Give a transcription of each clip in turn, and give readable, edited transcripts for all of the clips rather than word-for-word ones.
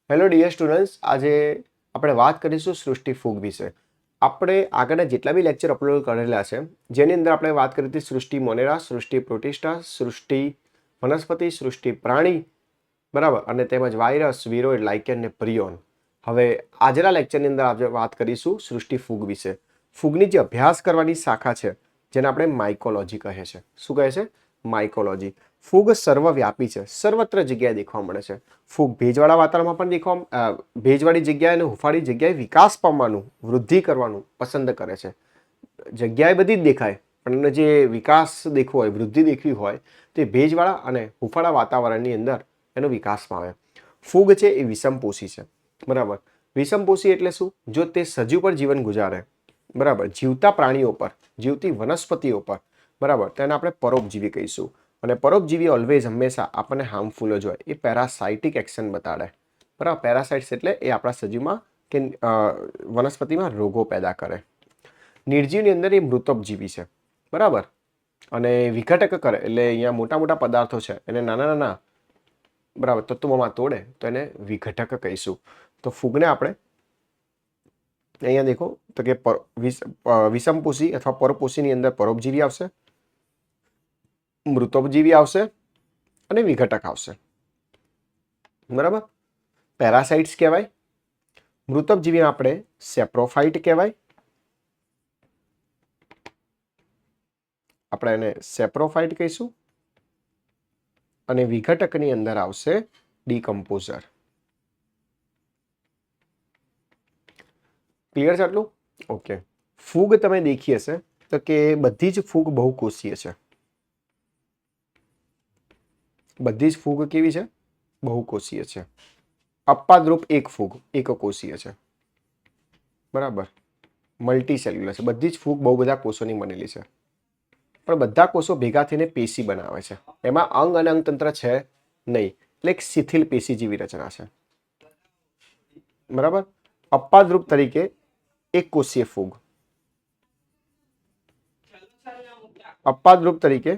Hello dear students, આજે આપણે વાત કરીશું સૃષ્ટિ ફૂગ વિશે. આપણે આગળના જેટલા બી લેક્ચર અપલોડ કરેલા છે, જેની અંદર આપણે વાત કરી હતી સૃષ્ટિ મોનેરા, સૃષ્ટિ પ્રોટિસ્ટા, સૃષ્ટિ વનસ્પતિ, સૃષ્ટિ પ્રાણી, બરાબર, અને તેમજ વાયરસ, વિરોઇડ, લાઇકેન ને પ્રિયોન. હવે આજના લેક્ચરની અંદર આપણે વાત કરીશું સૃષ્ટિ ફૂગ વિશે. ફૂગની જે અભ્યાસ કરવાની શાખા છે, જેને આપણે માઇકોલોજી કહે છે. શું કહે છે? માઇકોલોજી. ફૂગ સર્વવ્યાપી છે, સર્વત્ર જગ્યાએ દેખવા મળે છે. ફૂગ ભેજવાળા વાતાવરણમાં પણ ભેજવાળી જગ્યાએ અને હુંફાળી જગ્યાએ વિકાસ પામવાનું, વૃદ્ધિ કરવાનું પસંદ કરે છે. જગ્યાએ બધી જ દેખાય, પણ એને જે વિકાસ દેખવો હોય, વૃદ્ધિ દેખવી હોય, તે ભેજવાળા અને હુંફાળા વાતાવરણની અંદર એનો વિકાસ પામે. ફૂગ છે એ વિષમપોષી છે, બરાબર. વિષમપોષી એટલે શું? જો તે સજીવ પર જીવન ગુજારે, બરાબર, જીવતા પ્રાણીઓ પર, જીવતી વનસ્પતિઓ પર, બરાબર, તેને આપણે પરોપજીવી કહીશું. અને પરોપજીવી ઓલવેઝ હંમેશા આપણને હાર્મફુલ જ હોય. એ પેરાસાઇટિક એક્શન બતાડે, બરાબર. પેરાસાઇટ્સ એટલે એ આપણા સજીવમાં કે વનસ્પતિમાં રોગો પેદા કરે. નિર્જીવની અંદર એ મૃતોપજીવી છે, બરાબર. અને વિઘટક કરે એટલે અહીંયા મોટા મોટા પદાર્થો છે એને નાના નાના, બરાબર, તત્વોમાં તોડે તો એને વિઘટક કહીશું. તો ફૂગને આપણે અહીંયા દેખો તો કે વિષમપોષી અથવા પરોપોષીની અંદર પરોપજીવી આવશે, મૃતોપજીવી આવશે અને વિઘટક આવશે, બરાબર. પેરાસાઇટ્સ કહેવાય. મૃતોપજીવી આપણે સેપ્રોફાઇટ કહેવાય, આપણે એને સેપ્રોફાઇટ કહીશું. અને વિઘટકની અંદર આવશે ડીકમ્પોઝર. ક્લિયર છે આટલું? ઓકે. ફૂગ તમે દેખી હશે તો કે બધી જ ફૂગ બહુકોષીય છે. બધી જ ફૂગ કેવી છે? બહુકોષીય છે. અપવાદરૂપ એક ફૂગ એકકોષીય છે, બરાબર. મલ્ટીસેલ્યુલર છે. બધી જ ફૂગ બહુ બધા કોષોની બનેલી છે, પણ બધા કોષો ભેગા થઈને પેશી બનાવે છે. એમાં અંગ અને અંગતંત્ર છે નહીં, એટલે એક શિથિલ પેશી જેવી રચના છે, બરાબર. અપવાદરૂપ તરીકે એક કોષીય ફૂગ, અપવાદરૂપ તરીકે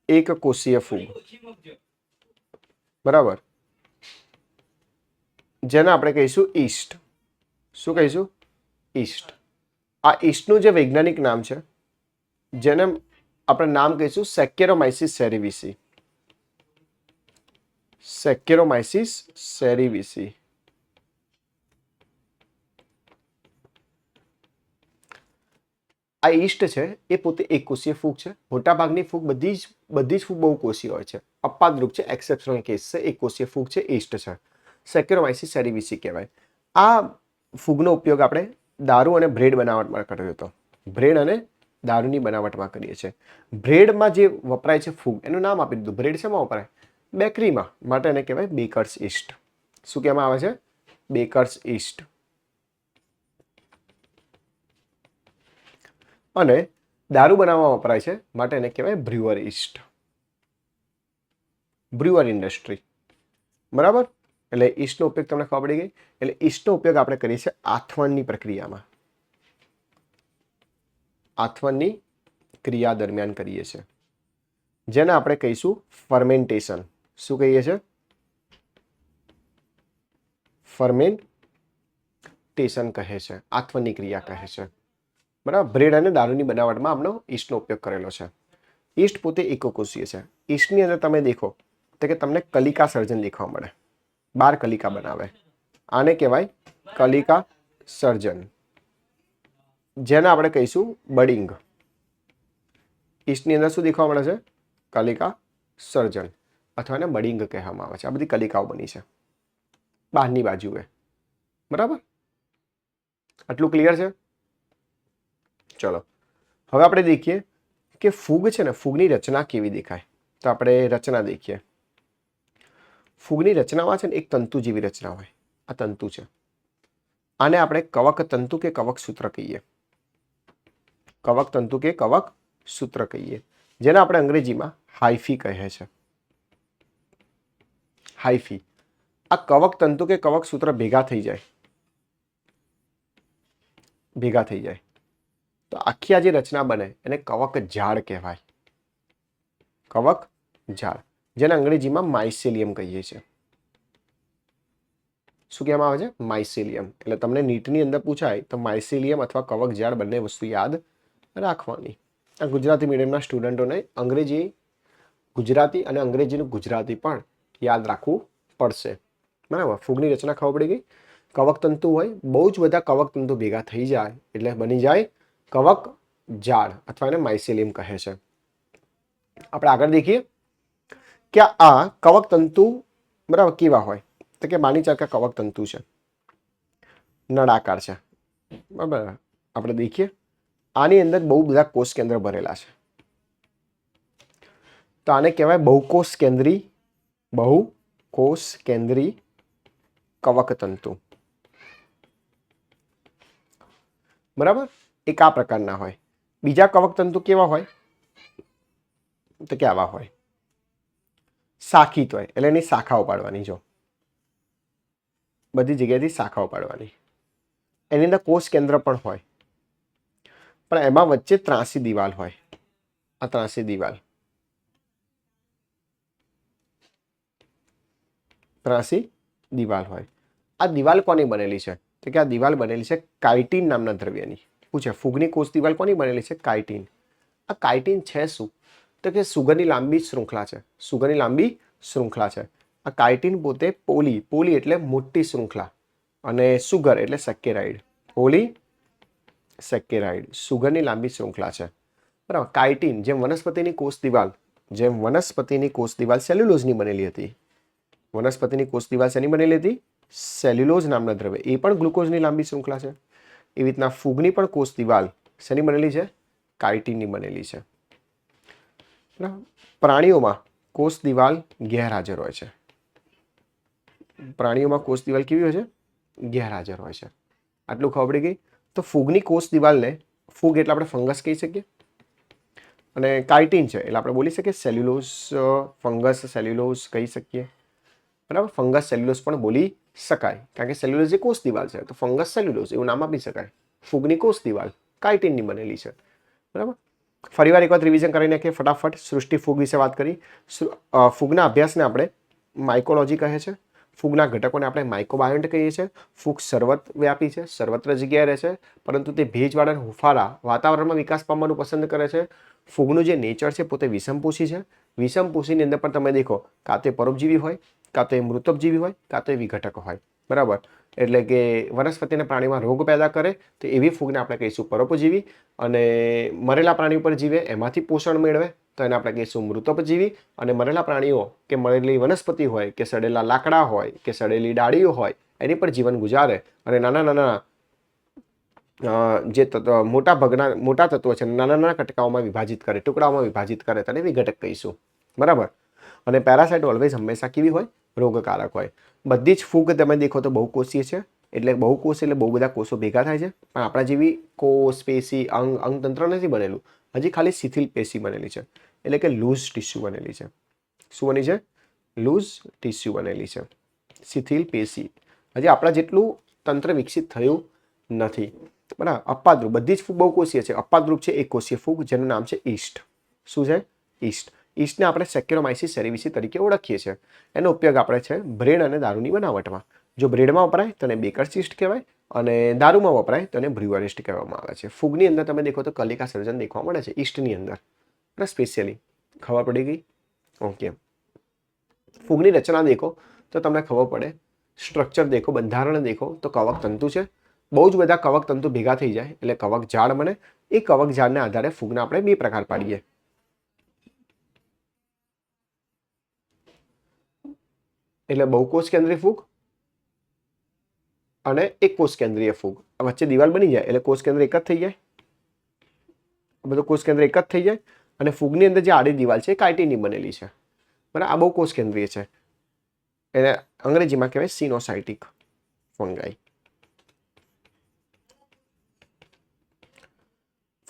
એક કોષીય ફૂગ, બરાબર, જેને આપણે કહીશું ઈસ્ટ. શું કહીશું? ઈસ્ટ. આ ઈસ્ટનું જે વૈજ્ઞાનિક નામ છે, જેને આપણે નામ કહીશું સેકેરોમાઇસિસ સેરિવિસી. સેકેરોમાઇસિસ સેરિવિસી. આ ઈસ્ટ છે એ પોતે એક કોષીય ફૂગ છે. મોટાભાગની ફૂગ બધી જ ફૂગ બહુકોષીય હોય છે. અપવાદરૂપ છે, એક્સેપ્શનલ કેસ છે, એક કોષીય ફૂગ છે, ઈસ્ટ છે. સેકેરોમાઇસિસ સેરિવિસી કહેવાય. આ ફૂગનો ઉપયોગ આપણે દારૂ અને બ્રેડ બનાવટમાં કર્યો હતો. બ્રેડ અને દારૂની બનાવટમાં કરીએ છીએ. બ્રેડમાં જે વપરાય છે ફૂગ, એનું નામ આપી દીધું. બ્રેડ શેમાં વપરાય? બેકરીમાં, માટે એને કહેવાય બેકર્સ ઈસ્ટ. શું કહેવામાં આવે છે? Bakers yeast. અને દારૂ બનાવવામાં વપરાય છે, માટે એને કહેવાય બ્રુઅર ઈસ્ટ. બ્રુઅર ઇન્ડસ્ટ્રી, બરાબર. એટલે ઈસ્ટનો ઉપયોગ તમને ખબર પડી ગઈ. એટલે ઈસ્ટનો ઉપયોગ આપણે કરીએ છીએ આથવણની પ્રક્રિયામાં, આથવણની ક્રિયા દરમિયાન કરીએ છીએ, જેને આપણે કહીશું ફર્મેન્ટેશન. શું કહીએ છીએ? ફર્મેન્ટેશન કહે છે, આથવણની ક્રિયા કહે છે, બરાબર. બ્રેડ અને દારૂની બનાવટમાં આપણો ઈસ્ટનો ઉપયોગ કરેલો છે. ઈસ્ટ પોતે એકકોષીય છે. ઈસ્ટની અંદર તમે દેખો તો કે તમને કલિકા સર્જન દેખવા મળે. 12 કલિકા બનાવે. આને કહેવાય કલિકા સર્જન, જેને આપણે કહીશું બડિંગ. ઈસ્ટની અંદર શું દેખવા મળે છે? કલિકા સર્જન, અથવા એને બડિંગ કહેવામાં આવે છે. આ બધી કલિકાઓ બની છે બહારની બાજુએ, બરાબર. આટલું ક્લિયર છે? ચલો, હવે આપણે દેખીએ કે ફૂગ છે ને, ફૂગની રચના કેવી દેખાય. તો આપણે રચના દેખીએ. ફૂગની રચનામાં છે ને એક તંતુ જેવી રચના હોય. આ તંતુ છે, આને આપણે કવક તંતુ કે કવક સૂત્ર કહીએ. કવક તંતુ કે કવક સૂત્ર કહીએ, જેને આપણે અંગ્રેજીમાં હાઇફી કહે છે. હાઇફી. આ કવક તંતુ કે કવક સૂત્ર ભેગા થઈ જાય તો આખી આ જે રચના બને એને કવક જાળ કહેવાય. કવક જાળ, જેને અંગ્રેજીમાં માઇસેલિયમ કહીએ છીએ. શું કહેવામાં આવે છે? માઇસેલિયમ. એટલે તમને નીટની અંદર પૂછાય તો માઇસેલિયમ અથવા કવક જાળ બંને વસ્તુ યાદ રાખવાની. આ ગુજરાતી મીડિયમના સ્ટુડન્ટોને અંગ્રેજી ગુજરાતી અને અંગ્રેજીનું ગુજરાતી પણ યાદ રાખવું પડશે. બરાબર. ફૂગની રચના ખબર પડી ગઈ. કવકતંતુ હોય, બહુ જ બધા કવકતંતુ ભેગા થઈ જાય એટલે બની જાય કવક જાળ અથવા એને માઇસેલિયમ કહે છે. આપણે આગળ દેખીએ કે આ કવકતંતુ બરાબર કેવા હોય, તો કે માની ચાલ કે કવકતંતુ છે, નળાકાર છે. બરાબર. આપણે દેખીએ આની અંદર બહુ બધા કોષ કેન્દ્ર ભરેલા છે, તો આને કહેવાય બહુકોષ કેન્દ્રી કવકતંતુ. બરાબર. એક આ પ્રકારના હોય. બીજા કવકતંતુ કેવા હોય, તો કે આવા હોય, શાખિત હોય, એટલે એની શાખાઓ પાડવાની. જો બધી જગ્યાએથી શાખાઓ પાડવાની. એની અંદર કોષ કેન્દ્ર પણ હોય, પણ એમાં વચ્ચે ત્રાંસી દિવાલ હોય. આ ત્રાંસી દિવાલ, હોય. આ દિવાલ કોની બનેલી છે, તો કે આ દિવાલ બનેલી છે કાઇટિન નામના દ્રવ્યની. પૂછે ફૂગની કોષ દિવાલ કોની બનેલી છે? કાઇટિન. આ કાઇટિન છે શું, તો કે સુગરની લાંબી શૃંખલા છે. સુગરની લાંબી શૃંખલા છે. આ કાઇટિન પોતે પોલી એટલે મોટી શૃંખલા, અને સુગર એટલે સેકેરાઇડ. પોલી સેકેરાઇડ સુગરની લાંબી શૃંખલા છે. બરાબર. કાઇટિન જેમ વનસ્પતિની કોષ દિવાલ સેલ્યુલોઝની બનેલી હતી. વનસ્પતિની કોષ દિવાલ શેની બનેલી હતી? સેલ્યુલોઝ નામના દ્રવ્ય. એ પણ ગ્લુકોઝની લાંબી શૃંખલા છે. એવી રીતના ફૂગની પણ કોષ દિવાલ શેની બનેલી છે? કાઇટિનની બનેલી છે. પ્રાણીઓમાં કોષ દિવાલ ગેરહાજર હોય છે. પ્રાણીઓમાં કોષ દિવાલ કેવી હોય છે? ગેરહાજર હોય છે. આટલું ખબર પડી ગઈ. તો ફૂગની કોષ દિવાલને, ફૂગ એટલે આપણે ફંગસ કહી શકીએ, અને કાઇટિન છે એટલે આપણે બોલી શકીએ સેલ્યુલોઝ, ફંગસ સેલ્યુલોઝ કહી શકીએ. બરાબર. ફંગસ સેલ્યુલોઝ પણ બોલી શકાય, કારણ કે સેલ્યુલોઝ એ કોષ દિવાલ છે, તો ફંગસ સેલ્યુલોઝ એવું નામ આપી શકાય. ફૂગની કોષ દિવાલ કાઇટિનની બનેલી છે. બરાબર. ફરીવાર એક વખત રિવિઝન કરી નાખીએ ફટાફટ. સૃષ્ટિ ફૂગ વિશે વાત કરી. ફૂગના અભ્યાસને આપણે માઇકોલોજી કહે છે. ફૂગના ઘટકોને આપણે માઇકોબાયોન્ટ કહીએ છીએ. ફૂગ સર્વવ્યાપી છે, સર્વત્ર જગ્યાએ રહે છે, પરંતુ તે ભેજવાળા અને હુંફાળા વાતાવરણમાં વિકાસ પામવાનું પસંદ કરે છે. ફૂગનું જે નેચર છે પોતે વિષમપોષી છે. વિષમપોષીની અંદર પણ તમે દેખો કાં તો પરોપજીવી હોય, કાં તો મૃતોપજીવી હોય, કાં તો વિઘટક હોય. બરાબર. એટલે કે વનસ્પતિ અને પ્રાણીમાં રોગ પેદા કરે તો એવી ફૂગને આપણે કહીશું પરોપજીવી, અને મરેલા પ્રાણી ઉપર જીવે એમાંથી પોષણ મેળવે તો એને આપણે કહીશું મૃતોપજીવી. અને મરેલા પ્રાણીઓ કે મરેલી વનસ્પતિ હોય કે સડેલા લાકડા હોય કે સડેલી ડાળીઓ હોય એની પર જીવન ગુજારે અને નાના નાના જે મોટા તત્વો છે નાના નાના કટકાઓમાં વિભાજિત કરે, ટુકડાઓમાં વિભાજિત કરે, તેને વિઘટક કહીશું. બરાબર. અને પેરાસાઇટ ઓલવેઝ હંમેશા કેવી હોય? રોગકારક હોય. બધી જ ફૂગ તમે દેખો તો બહુકોષીય છે, એટલે બહુકોષ એટલે બહુ બધા કોષો ભેગા થાય છે, પણ આપણા જેવી કોષ, પેશી, અંગતંત્ર નથી બનેલું. હજી ખાલી શિથિલ પેશી બનેલી છે, એટલે કે લૂઝ ટીસ્યુ બનેલી છે. શું બની છે? લૂઝ ટીસ્યુ બનેલી છે, શિથિલ પેશી. હજી આપણા જેટલું તંત્ર વિકસિત થયું નથી. બરાબર. અપાદરૂપ બધી જ ફૂગ બહુકોષીય છે. અપાદરૂપ છે એક કોષીય ફૂગ જેનું નામ છે ઈસ્ટ. શું છે? ઈસ્ટ. ઈસ્ટને આપણે સેક્યુરોમાઇસિસ સેરેવિસી તરીકે ઓળખીએ છીએ. એનો ઉપયોગ આપણે છે બ્રેડ અને દારૂની બનાવટમાં. જો બ્રેડમાં વપરાય તો એને બેકર્સ ઈસ્ટ કહેવાય, અને દારૂમાં વપરાય તો એને બ્રુઅર ઈસ્ટ કહેવામાં આવે છે. ફૂગની અંદર તમે દેખો તો કલિકા સર્જન દેખવા મળે છે ઈસ્ટની અંદર. સ્પેશિયલી ખબર પડી ગઈ? ઓકે. ફૂગની રચના દેખો તો તમને ખબર પડે. સ્ટ્રક્ચર દેખો, બંધારણ દેખો તો કવક તંતુ છે. બહુ જ બધા કવક તંતુ ભેગા થઈ જાય એટલે કવક જાળ બને. એ કવક જાળને આધારે ફૂગના આપણે બે પ્રકાર પાડીએ. એટલે બહુકોષ કેન્દ્રીય ફૂગ અને એક કોષ કેન્દ્રીય ફૂગ. વચ્ચે દિવાલ બની જાય એટલે કોષ કેન્દ્ર એક જ થઈ જાય. બધું કોષ કેન્દ્ર એક જ થઈ જાય. અને ફૂગની અંદર જે આડી દિવાલ છે એ કાઇટિનની બનેલી છે. બરાબર. આ બહુ કોષ કેન્દ્રીય છે. એને અંગ્રેજીમાં કહેવાય સિનોસાઇટિક ફંગાઈ.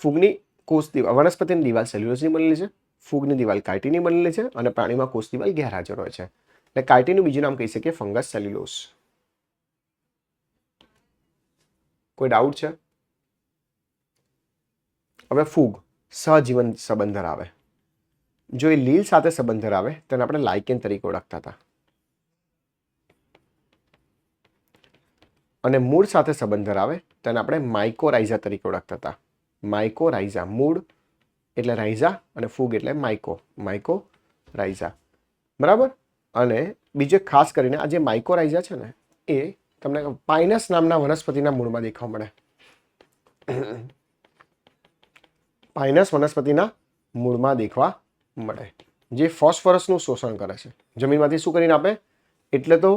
ફૂગની કોષ દિવાલ, વનસ્પતિની દિવાલ સેલ્યુલોઝની બનેલી છે. ફૂગની દિવાલ કાઇટિનની બનેલી છે, અને પ્રાણીમાં કોષ દિવાલ ગેરહાજર હોય છે. એટલે કાઇટિનનું બીજું નામ કહી શકીએ ફંગસ સેલ્યુલોઝ. કોઈ ડાઉટ છે? હવે ફૂગ સહજીવન સંબંધ ધરાવે. જો એ લીલ સાથે સંબંધ ધરાવે તેને આપણે લાઇકેન તરીકે ઓળખતા હતા. અને મૂળ સાથે સંબંધ ધરાવે તેને આપણે માઇકોરાઇઝા તરીકે ઓળખતા હતા. માઇકોરાઇઝા, મૂળ એટલે રાઇઝા અને ફૂગ એટલે માઇકોરાઇઝા. બરાબર. અને બીજું ખાસ કરીને આ જે માઇકોરાઇઝા છે ને એ તમને પાઇનસ નામના વનસ્પતિના મૂળમાં દેખવા મળે. પાઇનસ વનસ્પતિના મૂળમાં દેખવા મળે, જે ફોસ્ફરસનું શોષણ કરે છે. જમીનમાંથી શું કરીને આપે? એટલે તો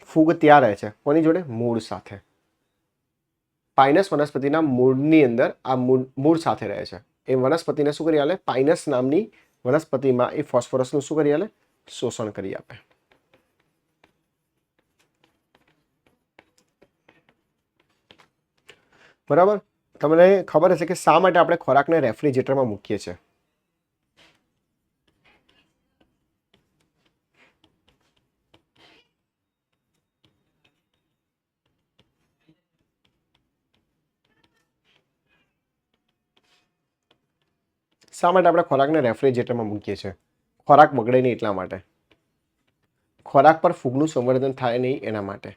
ફૂગ ત્યાં રહે છે કોની જોડે? મૂળ સાથે. પાઇનસ વનસ્પતિના મૂળની અંદર આ મૂળ સાથે રહે છે. એ વનસ્પતિને શું કરી આલે? પાઇનસ નામની વનસ્પતિમાં એ ફોસ્ફરસનું શું કરી આલે? શોષણ કરી આપે. બરાબર. તમને ખબર હશે કે શા માટે આપણે ખોરાકને રેફ્રિજરેટરમાં મૂકીએ છીએ? શા માટે આપણે ખોરાકને રેફ્રિજરેટરમાં મૂકીએ છીએ? ખોરાક બગડે નહીં એટલા માટે. ખોરાક પર ફૂગનું સંવર્ધન થાય નહીં એના માટે.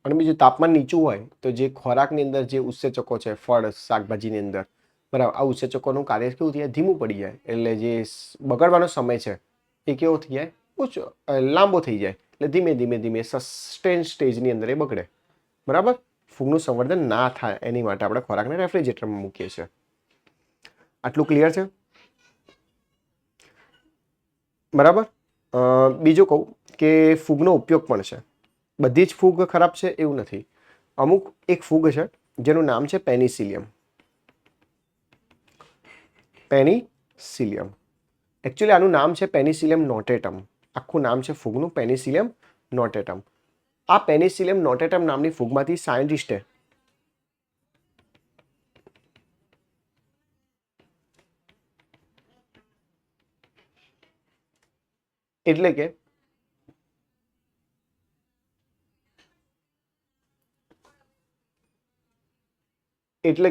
અને બીજું તાપમાન નીચું હોય તો જે ખોરાકની અંદર જે ઉત્સેચકો છે, ફળ શાકભાજીની અંદર, બરાબર, આ ઉત્સેચકોનું કાર્ય કેવું થઈ જાય? ધીમું પડી જાય. એટલે જે બગડવાનો સમય છે એ કેવો થઈ જાય? ઓછો, લાંબો થઈ જાય. એટલે ધીમે ધીમે ધીમે સસ્ટેન સ્ટેજની અંદર એ બગડે. બરાબર. ફૂગનું સંવર્ધન ના થાય એની માટે આપણે ખોરાકને રેફ્રિજરેટરમાં મૂકીએ છીએ. આટલું ક્લિયર છે? બરાબર. બીજું કહું કે ફૂગનો ઉપયોગ પણ છે. બધી જ ફૂગ ખરાબ છે એવું નથી. અમુક એક ફૂગ છે જેનું નામ છે પેનિસિલિયમ. પેનિસિલિયમ. એકચ્યુઅલી આનું નામ છે પેનિસિલિયમ નોટેટમ. આખું નામ છે ફૂગનું પેનિસિલિયમ નોટેટમ. આ પેનિસિલિયમ નોટેટમ નામની ફૂગમાંથી સાયન્ટિસ્ટે એટલે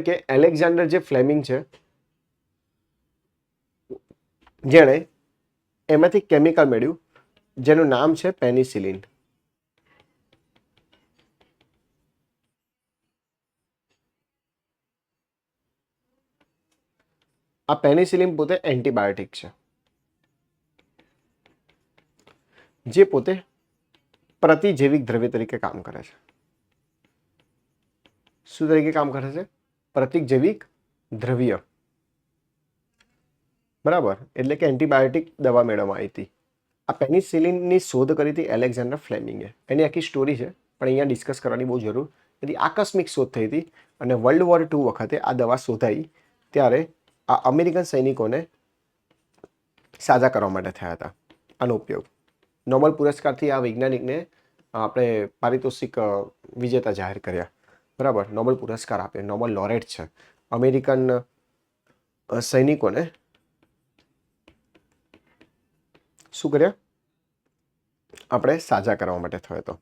કે એલેક્ઝાન્ડર જે ફ્લેમિંગ છે જેણે એમાંથી કેમિકલ મેળવ્યું જેનું નામ છે પેનિસિલિન. આ પેનિસિલિન પોતે એન્ટીબાયોટિક છે જે પોતે પ્રતિજૈવિક દ્રવ્ય તરીકે કામ કરે છે. શું તરીકે કામ કરે છે? પ્રતિજૈવિક દ્રવ્ય. બરાબર. એટલે કે એન્ટીબાયોટિક દવા મેળવવામાં આવી હતી. આ પેનિસિલિનની શોધ કરી હતી એલેક્ઝાન્ડર ફ્લેમિંગે. એની આખી સ્ટોરી છે પણ અહીંયા ડિસ્કસ કરવાની બહુ જરૂર નથી. આકસ્મિક શોધ થઈ હતી અને વર્લ્ડ વોર II વખતે આ દવા શોધાઈ ત્યારે આ અમેરિકન સૈનિકોને સાજા કરવા માટે થયા હતા આનો ઉપયોગ. નોબેલ પુરસ્કારથી આ વૈજ્ઞાનિકને આપણે પારિતોષિક વિજેતા જાહેર કર્યા. બરાબર. નોબેલ પુરસ્કાર આપ્યો. નોબેલ લોરેટ છે. અમેરિકન સૈનિકોને શું કર્યા? આપણે સાજા કરવા માટે થયો હતો.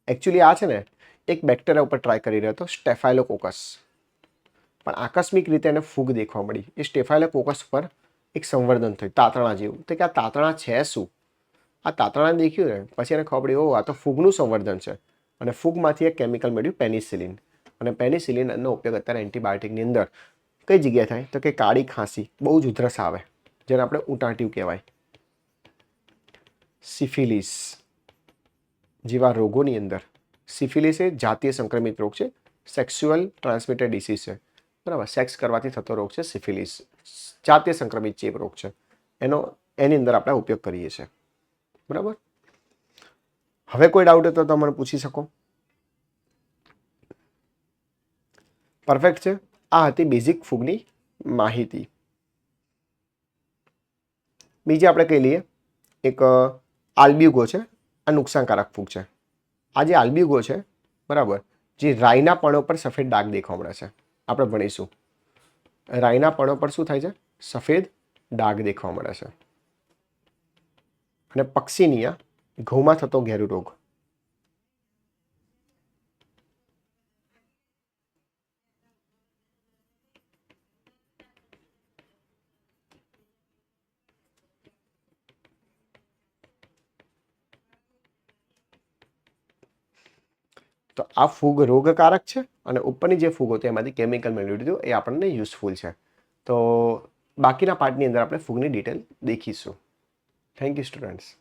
એકચ્યુઅલી આ છે ને એક બેક્ટેરિયા ઉપર ટ્રાય કરી રહ્યો હતો, સ્ટેફાઇલોકોકસ. પણ આકસ્મિક રીતે એને ફૂગ દેખવા મળી. એ સ્ટેફાઇલોકોકસ પર એક સંવર્ધન થયું તાતણા જેવું. તો કે આ તાતણા છે શું? આ તાતણા દેખ્યું ને પછી એને ખબર પડી, ઓ આ તો ફૂગનું સંવર્ધન છે. અને ફૂગમાંથી એક કેમિકલ મળ્યું પેનિસિલિન. અને પેનિસિલિનનો ઉપયોગ અત્યારે એન્ટીબાયોટિકની અંદર કઈ જગ્યાએ થાય? તો કે કાળી ખાંસી, બહુ જ ઉધરસ આવે જેને આપણે ઉટાંટિયું કહેવાય, સિફિલિસ જેવા રોગોની અંદર. સિફિલિસ એ જાતીય સંક્રમિત રોગ છે, સેક્સ્યુઅલ ટ્રાન્સમિટેડ ડિસીઝ છે. બરાબર. સેક્સ કરવાથી થતો રોગ છે સિફિલિસ, જાતીય સંક્રમિત ચેપ રોગ છે. એની અંદર આપણે ઉપયોગ કરીએ છીએ. બરાબર. હવે કોઈ ડાઉટ હોય તો તમે મને પૂછી શકો. પરફેક્ટ છે. આ હતી બેઝિક ફૂગની માહિતી. બીજી આપણે કહી લઈએ એક આલ્બ્યુગો છે. આ નુકસાનકારક ફૂગ છે. આ જે આલ્બ્યુગો છે, બરાબર, જે રાઈના પણો પર સફેદ ડાઘ દેખવા મળે છે. આપણે ભણીશું રાઈના પણો પર શું થાય છે? સફેદ ડાઘ દેખવા મળે છે. અને પક્ષીનિયા, ઘઉંમાં થતો ઘેરુ રોગ. તો આ ફૂગ રોગકારક છે અને ઉપરની જે ફૂગ હતી એમાંથી કેમિકલ મેળવી લીધું એ આપણને યુઝફુલ છે. તો બાકીના પાર્ટની અંદર આપણે ફૂગની ડિટેલ દેખીશું. Thank you students.